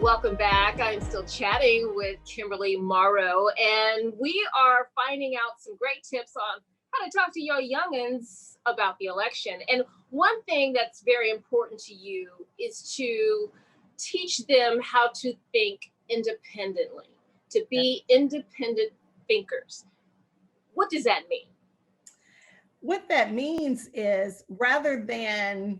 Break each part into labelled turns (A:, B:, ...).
A: Welcome back. I'm still chatting with Kimberly Morrow, and we are finding out some great tips on how to talk to your youngins about the election. And one thing that's very important to you is to teach them how to think independently, to be independent thinkers. What does that mean?
B: What that means is rather than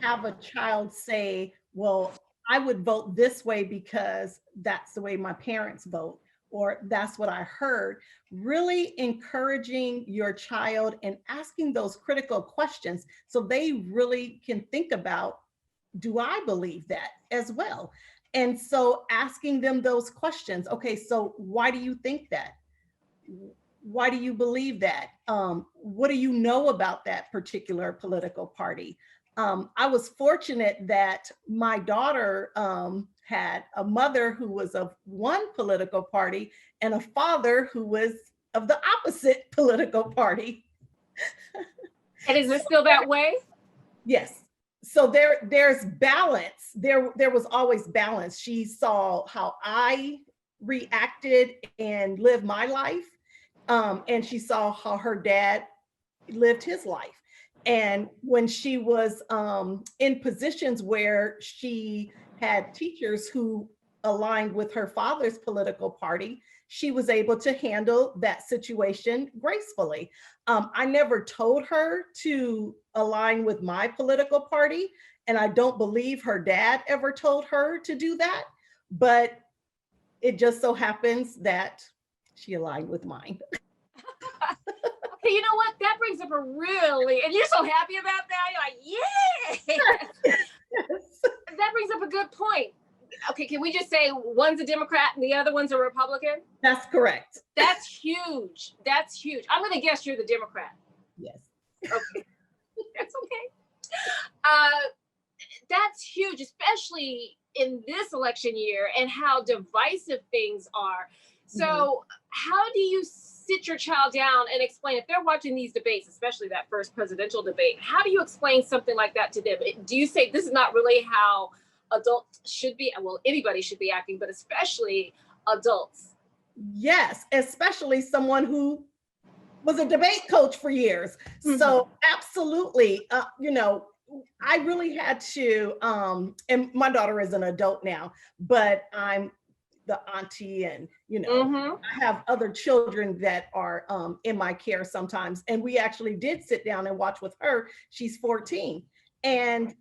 B: have a child say, well, I would vote this way because that's the way my parents vote, or that's what I heard, really encouraging your child and asking those critical questions so they really can think about, do I believe that as well? And so asking them those questions, okay, so why do you think that? Why do you believe that? What do you know about that particular political party? I was fortunate that my daughter had a mother who was of one political party and a father who was of the opposite political party.
A: And is it still that way?
B: Yes. So there's balance. There was always balance. She saw how I reacted and lived my life. And she saw how her dad lived his life. And when she was in positions where she had teachers who aligned with her father's political party, she was able to handle that situation gracefully. I never told her to align with my political party, and I don't believe her dad ever told her to do that, but it just so happens that she aligned with mine.
A: Okay, you know what? That brings up a really, and you're so happy about that. You're like, yeah. That brings up a good point. Okay, can we just say one's a Democrat and the other one's a Republican?
B: That's correct.
A: That's huge. That's huge. I'm going to guess you're the Democrat.
B: Yes.
A: Okay. That's okay. That's huge, especially in this election year and how divisive things are. So how do you sit your child down and explain, if they're watching these debates, especially that first presidential debate, how do you explain something like that to them? Do you say this is not really how adults should be? Well, anybody should be acting, but especially adults.
B: Yes, especially someone who was a debate coach for years. So absolutely, I really had to, and my daughter is an adult now, but I'm the auntie and, I have other children that are in my care sometimes. And we actually did sit down and watch with her. She's 14. And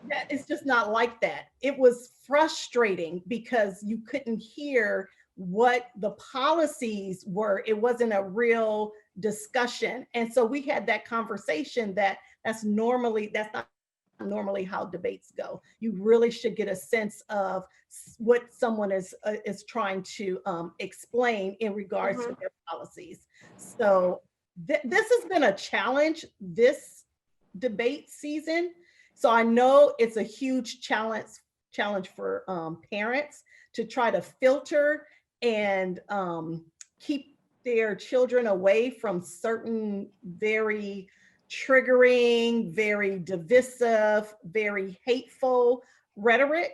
B: that is just not like that. It was frustrating because you couldn't hear what the policies were. It wasn't a real discussion. And so we had that conversation that's not normally how debates go. You really should get a sense of what someone is trying to explain in regards to their policies. So this has been a challenge this debate season. So I know it's a huge challenge for parents to try to filter and keep their children away from certain very triggering, very divisive, very hateful rhetoric.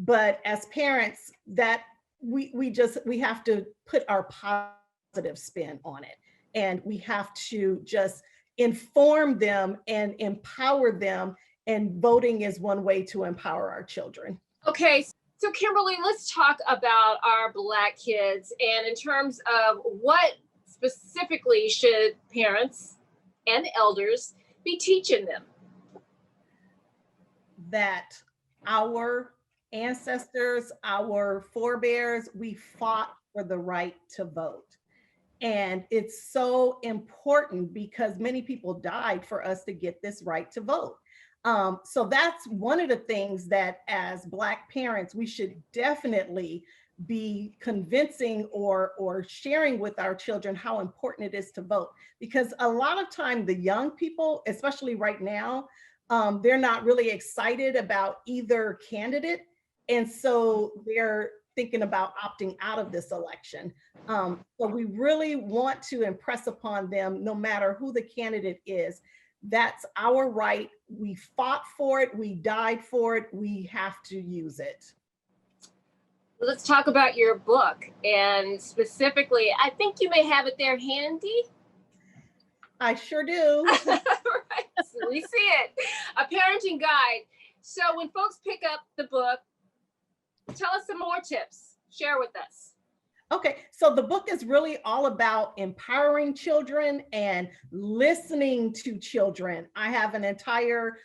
B: But as parents, that we have to put our positive spin on it, and we have to just inform them and empower them. And voting is one way to empower our children.
A: Okay. So Kimberly, let's talk about our Black kids, and in terms of what specifically should parents and elders be teaching them?
B: That our ancestors, our forebears, we fought for the right to vote. And it's so important because many people died for us to get this right to vote. So that's one of the things that as Black parents, we should definitely be convincing or sharing with our children how important it is to vote. Because a lot of time the young people, especially right now, they're not really excited about either candidate. And so they're thinking about opting out of this election. So we really want to impress upon them, no matter who the candidate is, That's our right. We fought for it. We died for it. We have to use it.
A: Let's talk about your book. And specifically, I think you may have it there handy.
B: I sure do.
A: Right. So we see it. A parenting guide. So when folks pick up the book, tell us some more tips. Share with us.
B: Okay, so the book is really all about empowering children and listening to children. I have an entire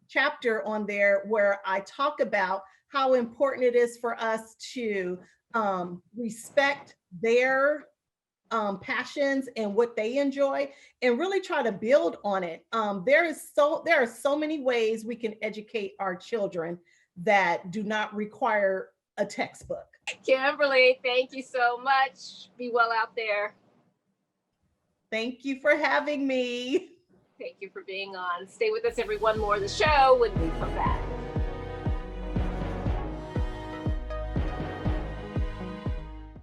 B: chapter on there where I talk about how important it is for us to respect their passions and what they enjoy, and really try to build on it. There are so many ways we can educate our children that do not require a textbook.
A: Kimberly, thank you so much. Be well out there.
B: Thank you for having me.
A: Thank you for being on. Stay with us, everyone. More of the show when we come back.